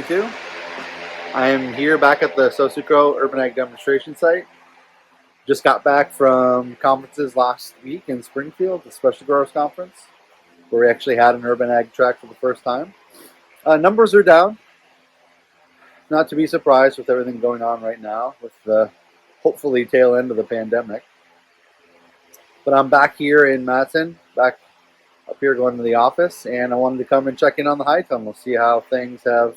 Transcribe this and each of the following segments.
2022. I am here back at the SoSuCo Urban Ag Demonstration Site. Just got back from conferences last week in Springfield, the Special Growers Conference, where we actually had an urban ag track for the first time. Numbers are down. Not to be surprised with everything going on right now with the hopefully tail end of the pandemic. But I'm back here in Madison, back up here going to the office, and I wanted to come and check in on the high tunnel, see how things have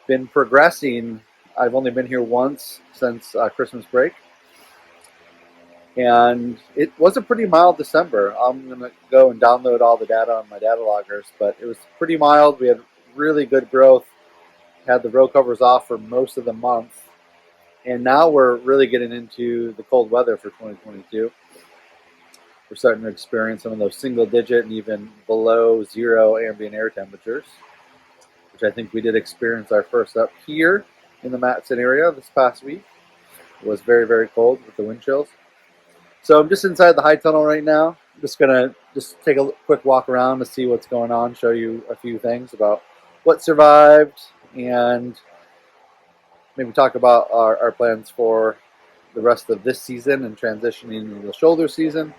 been progressing. I've only been here once since Christmas break, and it was a pretty mild December. I'm going to go and download all the data on my data loggers, but it was pretty mild. We had really good growth, had the row covers off for most of the month, and now we're really getting into the cold weather for 2022. We're starting to experience some of those single digit and even below zero ambient air temperatures, which I think we did experience our first up here in the Madison area this past week. It was very, very cold with the wind chills. So I'm just inside the high tunnel right now. I'm just gonna take a quick walk around to see what's going on, show you a few things about what survived, and maybe talk about our plans for the rest of this season and transitioning into the shoulder season.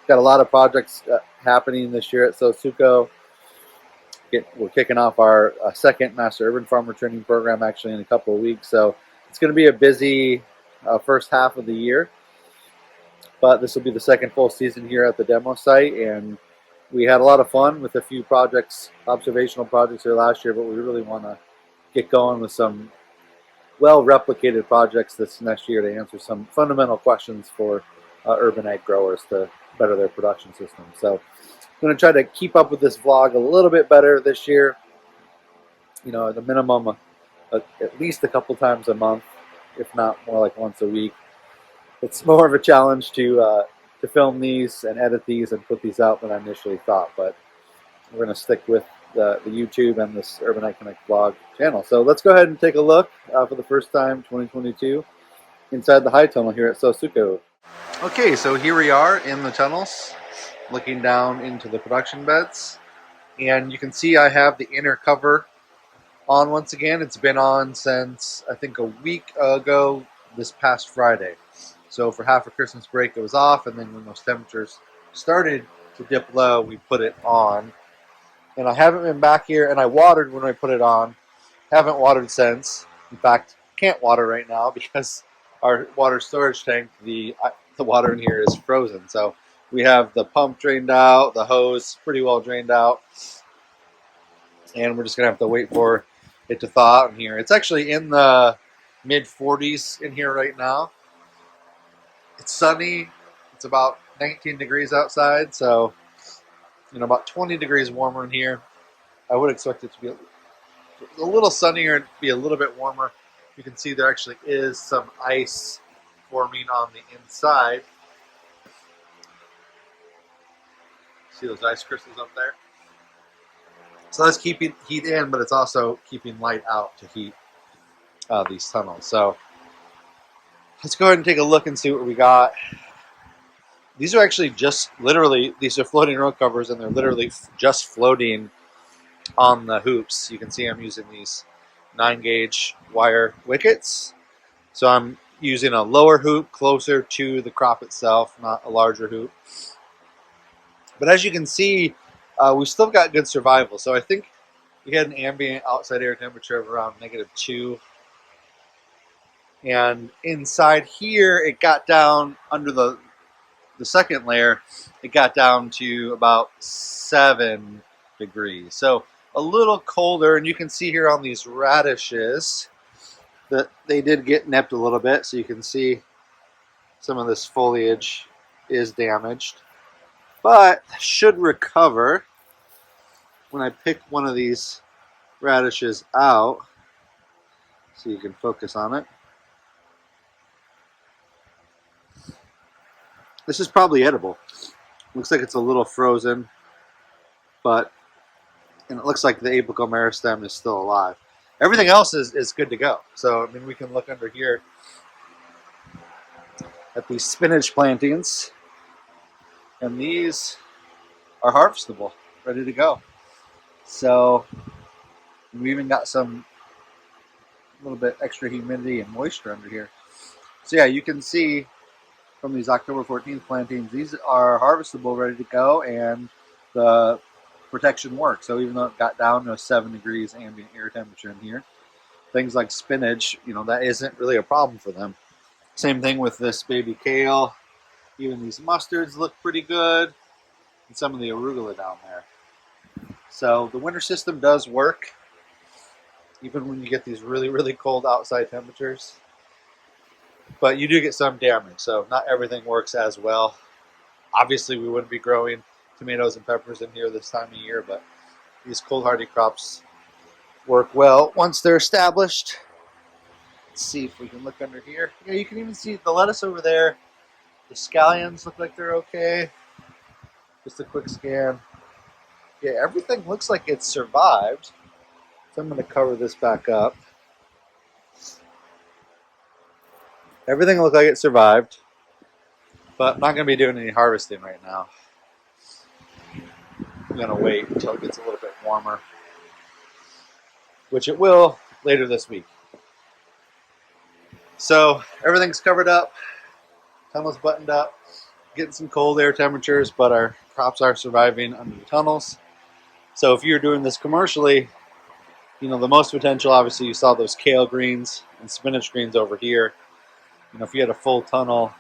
Got a lot of projects happening this year at SoSuCo. We're kicking off our second Master Urban Farmer Training Program actually in a couple of weeks. So it's going to be a busy first half of the year. But this will be the second full season here at the demo site. And we had a lot of fun with a few projects, observational projects here last year. But we really want to get going with some well-replicated projects this next year to answer some fundamental questions for urban ag growers to better their production system. So I'm going to try to keep up with this vlog a little bit better this year. You know, at the minimum, at least a couple times a month, if not more like once a week. It's more of a challenge to film these and edit these and put these out than I initially thought, but we're going to stick with the YouTube and this Urban Ag Connect vlog channel. So let's go ahead and take a look for the first time, 2022, inside the high tunnel here at SoSuCo. Okay, so here we are in the tunnels, looking down into the production beds, and you can see I have the inner cover on once again. It's been on since I think a week ago this past Friday. So for half of Christmas break it was off, and then when those temperatures started to dip low, we put it on. And I haven't been back here, and I watered when I put it on. Haven't watered since. In fact, can't water right now because our water storage tank, the water in here is frozen. So we have the pump drained out, the hose pretty well drained out, and we're just gonna have to wait for it to thaw out in here. It's actually in the mid 40s in here right now. It's sunny. It's about 19 degrees outside, so you know, about 20 degrees warmer in here. I would expect it to be a little sunnier and be a little bit warmer. You can see there actually is some ice forming on the inside. See those ice crystals up there? So that's keeping heat in, but it's also keeping light out to heat these tunnels. So let's go ahead and take a look and see what we got. These are actually just literally, these are floating row covers, and they're literally just floating on the hoops. You can see I'm using these 9-gauge wire wickets. So I'm using a lower hoop closer to the crop itself, not a larger hoop. But as you can see, we still got good survival. So I think we had an ambient outside air temperature of around -2. And inside here, it got down under the second layer, it got down to about 7 degrees. So a little colder, and you can see here on these radishes that they did get nipped a little bit. So you can see some of this foliage is damaged, but should recover when I pick one of these radishes out. So you can focus on it. This is probably edible. Looks like it's a little frozen, and it looks like the apical meristem is still alive. Everything else is good to go. So I mean, we can look under here at these spinach plantings, and these are harvestable, ready to go. So we even got some little bit extra humidity and moisture under here. So yeah, you can see from these October 14th plantings, these are harvestable, ready to go, and the protection works. So even though it got down to 7 degrees ambient air temperature in here, things like spinach, that isn't really a problem for them. Same thing with this baby kale. Even these mustards look pretty good, and some of the arugula down there. So the winter system does work, even when you get these really, really cold outside temperatures. But you do get some damage, so not everything works as well. Obviously, we wouldn't be growing tomatoes and peppers in here this time of year, but these cold hardy crops work well once they're established. Let's see if we can look under here. Yeah, you can even see the lettuce over there. The scallions look like they're okay. Just a quick scan. Yeah, everything looks like it's survived. So I'm going to cover this back up. Everything looks like it survived, but I'm not going to be doing any harvesting right now. I'm going to wait until it gets a little bit warmer, which it will later this week. So everything's covered up, tunnels buttoned up, getting some cold air temperatures, but our crops are surviving under the tunnels. So if you're doing this commercially, the most potential, obviously, you saw those kale greens and spinach greens over here. If you had a full tunnel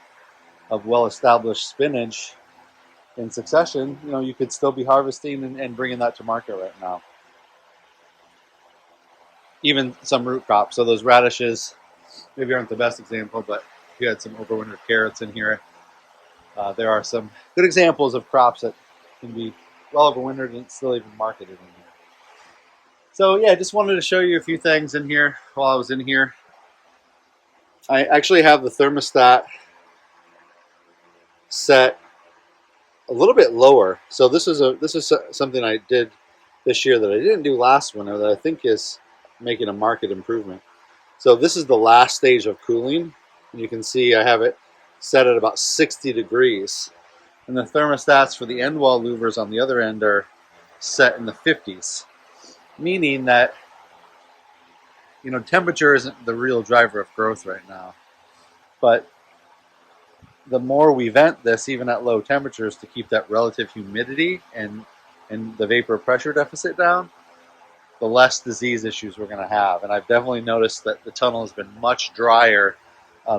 of well-established spinach in succession, you could still be harvesting and bringing that to market right now. Even some root crops, so those radishes maybe aren't the best example, but if you had some overwintered carrots in here, there are some good examples of crops that can be well overwintered and still even marketed in here. So yeah, just wanted to show you a few things in here while I was in here. I actually have the thermostat set a little bit lower. So this is something I did this year that I didn't do last winter that I think is making a market improvement. So this is the last stage of cooling. And you can see I have it set at about 60 degrees. And the thermostats for the end wall louvers on the other end are set in the 50s. Meaning that temperature isn't the real driver of growth right now. But the more we vent this, even at low temperatures, to keep that relative humidity and the vapor pressure deficit down, the less disease issues we're going to have. And I've definitely noticed that the tunnel has been much drier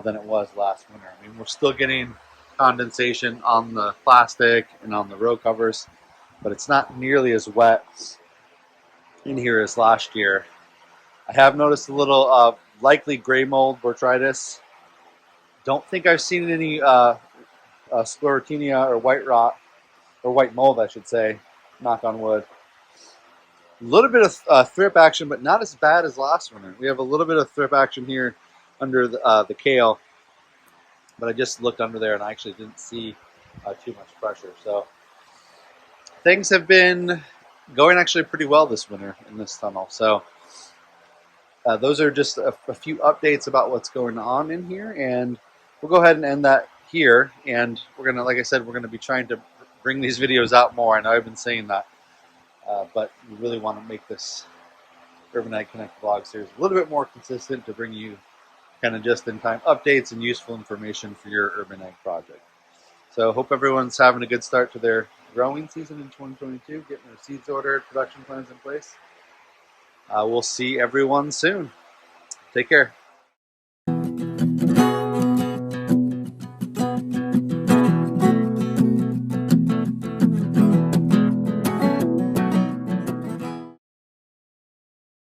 than it was last winter. I mean, we're still getting condensation on the plastic and on the row covers, but it's not nearly as wet in here as last year. I have noticed a little likely gray mold botrytis. Don't think I've seen any sclerotinia or white rot, or white mold, I should say, knock on wood. A little bit of thrip action, but not as bad as last winter. We have a little bit of thrip action here under the kale, but I just looked under there and I actually didn't see too much pressure. So things have been going actually pretty well this winter in this tunnel. So those are just a few updates about what's going on in here, and we'll go ahead and end that here. And we're gonna, like I said, we're gonna be trying to bring these videos out more. I know I've been saying that, but we really want to make this Urban Ag Connect vlog series a little bit more consistent to bring you kind of just-in-time updates and useful information for your urban ag project. So hope everyone's having a good start to their growing season in 2022, getting their seeds ordered, production plans in place. We'll see everyone soon. Take care.